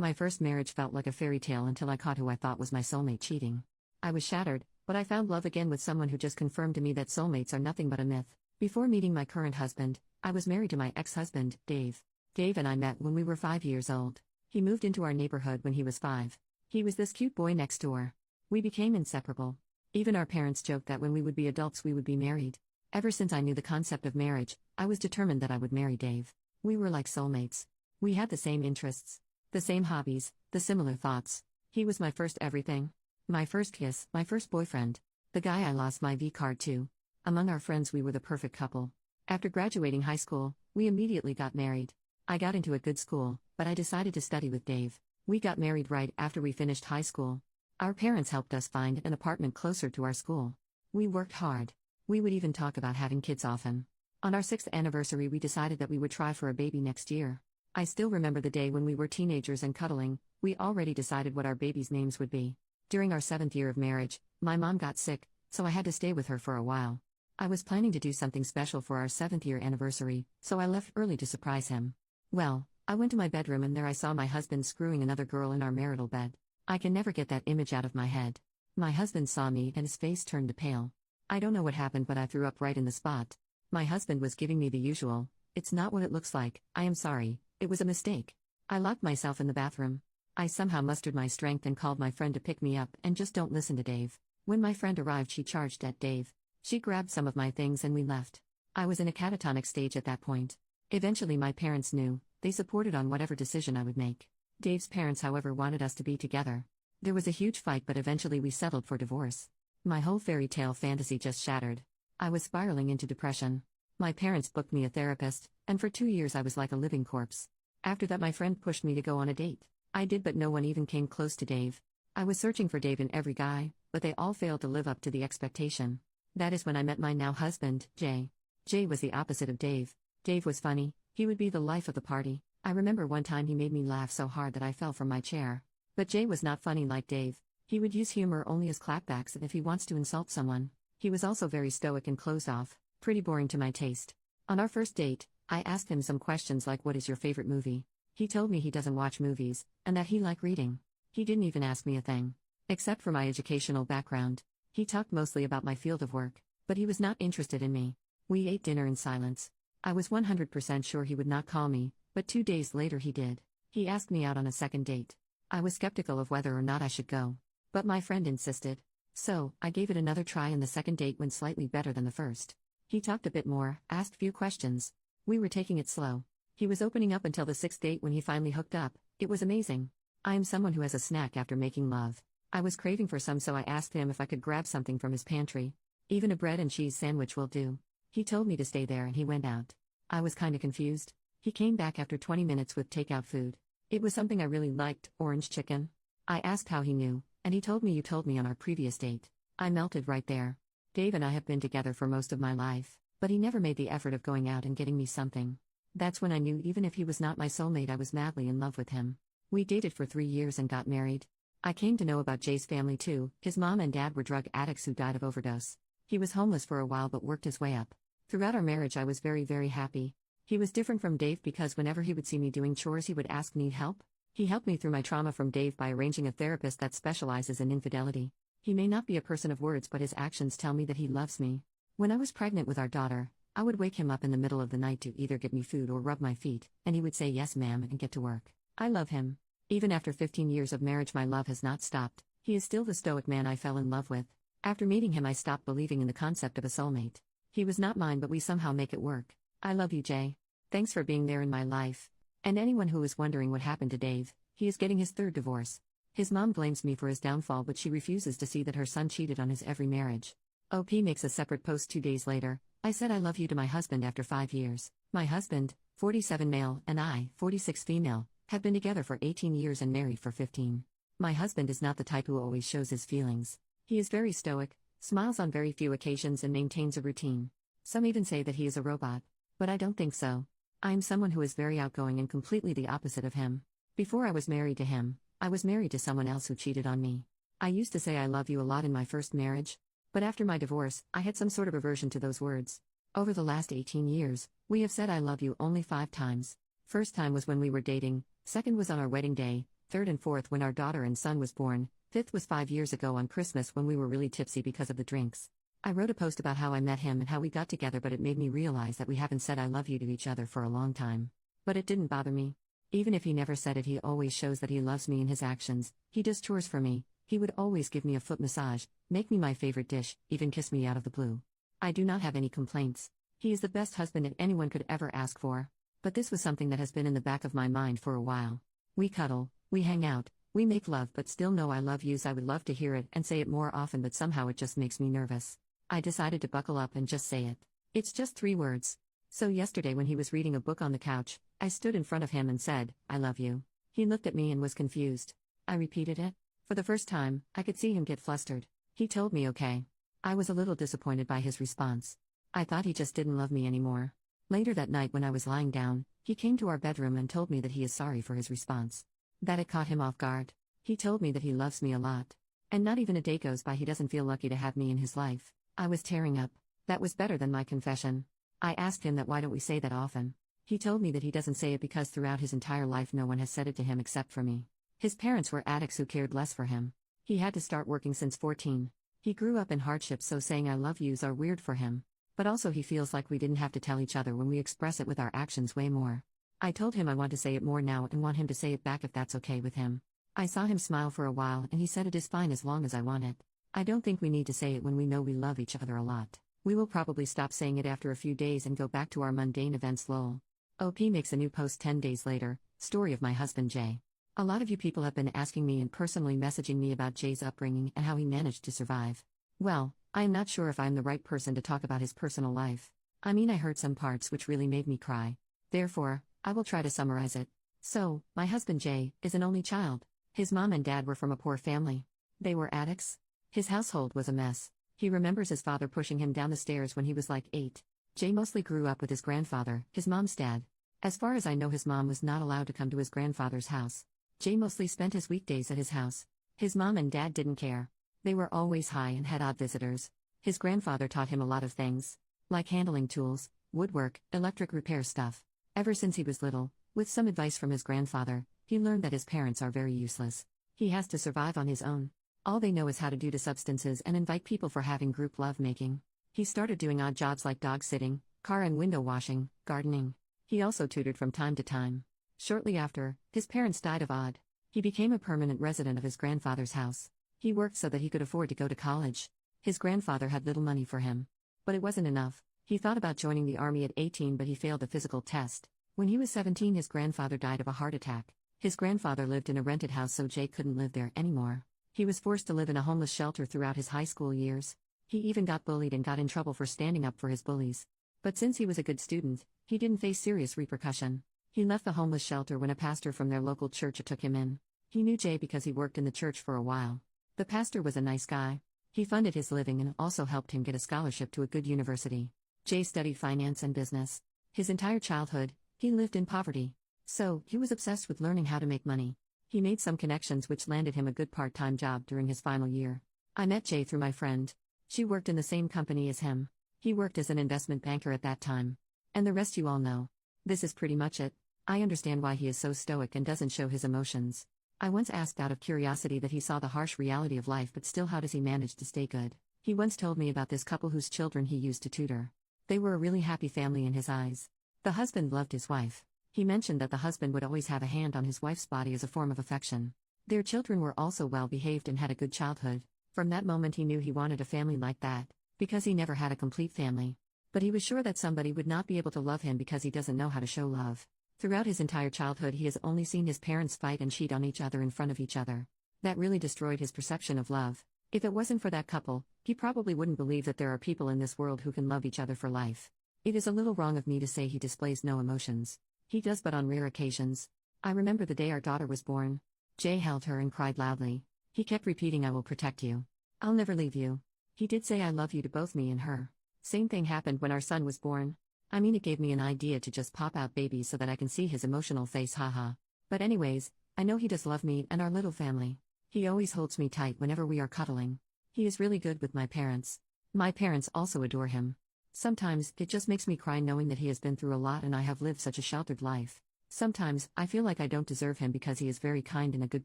My first marriage felt like a fairy tale until I caught who I thought was my soulmate cheating. I was shattered, but I found love again with someone who just confirmed to me that soulmates are nothing but a myth. Before meeting my current husband, I was married to my ex-husband, Dave. Dave and I met when we were 5 years old. He moved into our neighborhood when he was 5. He was this cute boy next door. We became inseparable. Even our parents joked that when we would be adults we would be married. Ever since I knew the concept of marriage, I was determined that I would marry Dave. We were like soulmates. We had the same interests, the same hobbies, the similar thoughts. He was my first everything. My first kiss, my first boyfriend. The guy I lost my V card to. Among our friends we were the perfect couple. After graduating high school, we immediately got married. I got into a good school, but I decided to study with Dave. We got married right after we finished high school. Our parents helped us find an apartment closer to our school. We worked hard. We would even talk about having kids often. On our 6th anniversary we decided that we would try for a baby next year. I still remember the day when we were teenagers and cuddling. We already decided what our babies' names would be. During our 7th year of marriage, my mom got sick, so I had to stay with her for a while. I was planning to do something special for our 7th year anniversary, so I left early to surprise him. Well, I went to my bedroom and there I saw my husband screwing another girl in our marital bed. I can never get that image out of my head. My husband saw me and his face turned pale. I don't know what happened, but I threw up right in the spot. My husband was giving me the usual, "It's not what it looks like, I am sorry, it was a mistake." I locked myself in the bathroom. I somehow mustered my strength and called my friend to pick me up and just don't listen to Dave. When my friend arrived she charged at Dave. She grabbed some of my things and we left. I was in a catatonic stage at that point. Eventually my parents knew. They supported on whatever decision I would make. Dave's parents however wanted us to be together. There was a huge fight but eventually we settled for divorce. My whole fairy tale fantasy just shattered. I was spiraling into depression. My parents booked me a therapist, and for 2 years I was like a living corpse. After that my friend pushed me to go on a date. I did, but no one even came close to Dave. I was searching for Dave in every guy, but they all failed to live up to the expectation. That is when I met my now husband, Jay. Jay was the opposite of Dave. Dave was funny, he would be the life of the party. I remember one time he made me laugh so hard that I fell from my chair. But Jay was not funny like Dave. He would use humor only as clapbacks if he wants to insult someone. He was also very stoic and closed off, pretty boring to my taste. On our first date, I asked him some questions like, "What is your favorite movie?" He told me he doesn't watch movies, and that he liked reading. He didn't even ask me a thing. Except for my educational background. He talked mostly about my field of work, but he was not interested in me. We ate dinner in silence. I was 100% sure he would not call me, but 2 days later he did. He asked me out on a second date. I was skeptical of whether or not I should go. But my friend insisted. So, I gave it another try and the second date went slightly better than the first. He talked a bit more, asked few questions. We were taking it slow. He was opening up until the 6th date when he finally hooked up. It was amazing. I am someone who has a snack after making love. I was craving for some, so I asked him if I could grab something from his pantry. Even a bread and cheese sandwich will do. He told me to stay there and he went out. I was kinda confused. He came back after 20 minutes with takeout food. It was something I really liked, orange chicken. I asked how he knew, and he told me, "You told me on our previous date." I melted right there. Dave and I have been together for most of my life, but he never made the effort of going out and getting me something. That's when I knew even if he was not my soulmate I was madly in love with him. We dated for 3 years and got married. I came to know about Jay's family too. His mom and dad were drug addicts who died of overdose. He was homeless for a while but worked his way up. Throughout our marriage I was very, very happy. He was different from Dave because whenever he would see me doing chores he would ask, "Need help?" He helped me through my trauma from Dave by arranging a therapist that specializes in infidelity. He may not be a person of words but his actions tell me that he loves me. When I was pregnant with our daughter, I would wake him up in the middle of the night to either get me food or rub my feet, and he would say yes ma'am and get to work. I love him. Even after 15 years of marriage my love has not stopped. He is still the stoic man I fell in love with. After meeting him I stopped believing in the concept of a soulmate. He was not mine but we somehow make it work. I love you, Jay. Thanks for being there in my life. And anyone who is wondering what happened to Dave, he is getting his 3rd divorce. His mom blames me for his downfall but she refuses to see that her son cheated on his every marriage. OP makes a separate post 2 days later. I said I love you to my husband after 5 years. My husband, 47 male, and I, 46 female, have been together for 18 years and married for 15. My husband is not the type who always shows his feelings. He is very stoic, smiles on very few occasions and maintains a routine. Some even say that he is a robot. But I don't think so. I am someone who is very outgoing and completely the opposite of him. Before I was married to him, I was married to someone else who cheated on me. I used to say I love you a lot in my first marriage. But after my divorce, I had some sort of aversion to those words. Over the last 18 years, we have said I love you only 5 times. First time was when we were dating, second was on our wedding day, third and fourth when our daughter and son was born, fifth was 5 years ago on Christmas when we were really tipsy because of the drinks. I wrote a post about how I met him and how we got together, but it made me realize that we haven't said I love you to each other for a long time. But it didn't bother me. Even if he never said it, he always shows that he loves me in his actions. He does chores for me, he would always give me a foot massage, make me my favorite dish, even kiss me out of the blue. I do not have any complaints. He is the best husband that anyone could ever ask for. But this was something that has been in the back of my mind for a while. We cuddle, we hang out, we make love, but still no I love yous. I would love to hear it and say it more often, but somehow it just makes me nervous. I decided to buckle up and just say it. It's just 3 words. So yesterday when he was reading a book on the couch, I stood in front of him and said, I love you. He looked at me and was confused. I repeated it. For the first time, I could see him get flustered. He told me okay. I was a little disappointed by his response. I thought he just didn't love me anymore. Later that night when I was lying down, he came to our bedroom and told me that he is sorry for his response. That it caught him off guard. He told me that he loves me a lot. And not even a day goes by he doesn't feel lucky to have me in his life. I was tearing up. That was better than my confession. I asked him that why don't we say that often. He told me that he doesn't say it because throughout his entire life no one has said it to him except for me. His parents were addicts who cared less for him. He had to start working since 14. He grew up in hardship, so saying I love yous are weird for him. But also he feels like we didn't have to tell each other when we express it with our actions way more. I told him I want to say it more now and want him to say it back if that's okay with him. I saw him smile for a while and he said it is fine as long as I want it. I don't think we need to say it when we know we love each other a lot. We will probably stop saying it after a few days and go back to our mundane events lol. OP makes a new post 10 days later, story of my husband Jay. A lot of you people have been asking me and personally messaging me about Jay's upbringing and how he managed to survive. Well, I am not sure if I am the right person to talk about his personal life. I mean, I heard some parts which really made me cry. Therefore, I will try to summarize it. So, my husband Jay is an only child. His mom and dad were from a poor family. They were addicts. His household was a mess. He remembers his father pushing him down the stairs when he was like 8. Jay mostly grew up with his grandfather, his mom's dad. As far as I know, his mom was not allowed to come to his grandfather's house. Jay mostly spent his weekdays at his house. His mom and dad didn't care. They were always high and had odd visitors. His grandfather taught him a lot of things, like handling tools, woodwork, electric repair stuff. Ever since he was little, with some advice from his grandfather, he learned that his parents are very useless. He has to survive on his own. All they know is how to do to substances and invite people for having group lovemaking. He started doing odd jobs like dog sitting, car and window washing, gardening. He also tutored from time to time. Shortly after, his parents died of odd. He became a permanent resident of his grandfather's house. He worked so that he could afford to go to college. His grandfather had little money for him. But it wasn't enough. He thought about joining the army at 18, but he failed the physical test. When he was 17, his grandfather died of a heart attack. His grandfather lived in a rented house, so Jay couldn't live there anymore. He was forced to live in a homeless shelter throughout his high school years. He even got bullied and got in trouble for standing up for his bullies. But since he was a good student, he didn't face serious repercussion. He left the homeless shelter when a pastor from their local church took him in. He knew Jay because he worked in the church for a while. The pastor was a nice guy. He funded his living and also helped him get a scholarship to a good university. Jay studied finance and business. His entire childhood, he lived in poverty. So, he was obsessed with learning how to make money. He made some connections which landed him a good part-time job during his final year. I met Jay through my friend. She worked in the same company as him. He worked as an investment banker at that time. And the rest you all know. This is pretty much it. I understand why he is so stoic and doesn't show his emotions. I once asked out of curiosity that he saw the harsh reality of life, but still how does he manage to stay good? He once told me about this couple whose children he used to tutor. They were a really happy family in his eyes. The husband loved his wife. He mentioned that the husband would always have a hand on his wife's body as a form of affection. Their children were also well behaved and had a good childhood. From that moment he knew he wanted a family like that, because he never had a complete family. But he was sure that somebody would not be able to love him because he doesn't know how to show love. Throughout his entire childhood he has only seen his parents fight and cheat on each other in front of each other. That really destroyed his perception of love. If it wasn't for that couple, he probably wouldn't believe that there are people in this world who can love each other for life. It is a little wrong of me to say he displays no emotions. He does, but on rare occasions. I remember the day our daughter was born. Jay held her and cried loudly. He kept repeating, I will protect you. I'll never leave you. He did say I love you to both me and her. Same thing happened when our son was born. I mean, it gave me an idea to just pop out babies so that I can see his emotional face, haha. But anyways, I know he does love me and our little family. He always holds me tight whenever we are cuddling. He is really good with my parents. My parents also adore him. Sometimes, it just makes me cry knowing that he has been through a lot and I have lived such a sheltered life. Sometimes, I feel like I don't deserve him because he is very kind and a good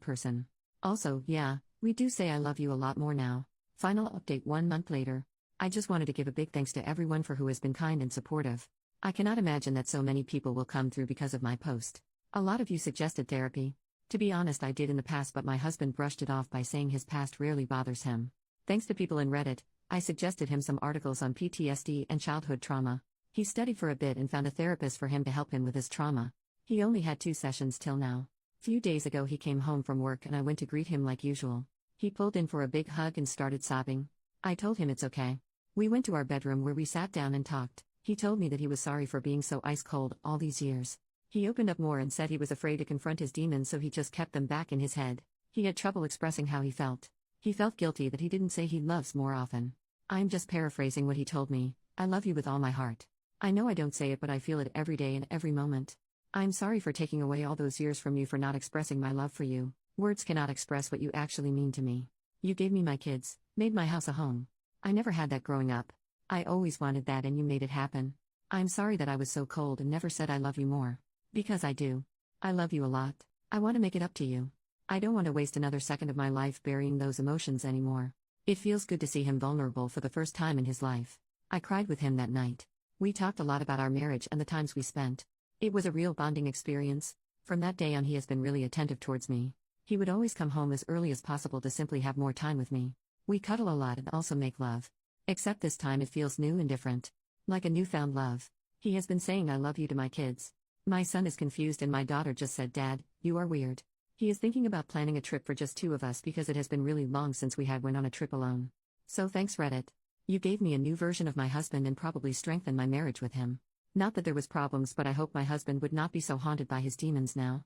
person. Also, yeah, we do say I love you a lot more now. Final update 1 month later. I just wanted to give a big thanks to everyone for who has been kind and supportive. I cannot imagine that so many people will come through because of my post. A lot of you suggested therapy. To be honest, I did in the past, but my husband brushed it off by saying his past rarely bothers him. Thanks to people in Reddit, I suggested him some articles on PTSD and childhood trauma. He studied for a bit and found a therapist for him to help him with his trauma. He only had 2 sessions till now. Few days ago he came home from work and I went to greet him like usual. He pulled in for a big hug and started sobbing. I told him it's okay. We went to our bedroom where we sat down and talked. He told me that he was sorry for being so ice cold all these years. He opened up more and said he was afraid to confront his demons, so he just kept them back in his head. He had trouble expressing how he felt. He felt guilty that he didn't say he loves more often. I'm just paraphrasing what he told me. I love you with all my heart. I know I don't say it, but I feel it every day and every moment. I'm sorry for taking away all those years from you, for not expressing my love for you. Words cannot express what you actually mean to me. You gave me my kids, made my house a home. I never had that growing up. I always wanted that and you made it happen. I'm sorry that I was so cold and never said I love you more. Because I do. I love you a lot. I want to make it up to you. I don't want to waste another second of my life burying those emotions anymore. It feels good to see him vulnerable for the first time in his life. I cried with him that night. We talked a lot about our marriage and the times we spent. It was a real bonding experience. From that day on, he has been really attentive towards me. He would always come home as early as possible to simply have more time with me. We cuddle a lot and also make love. Except this time it feels new and different. Like a newfound love. He has been saying I love you to my kids. My son is confused and my daughter just said, "Dad, you are weird." He is thinking about planning a trip for just 2 of us because it has been really long since we had went on a trip alone. So thanks, Reddit. You gave me a new version of my husband and probably strengthened my marriage with him. Not that there was problems, but I hope my husband would not be so haunted by his demons now.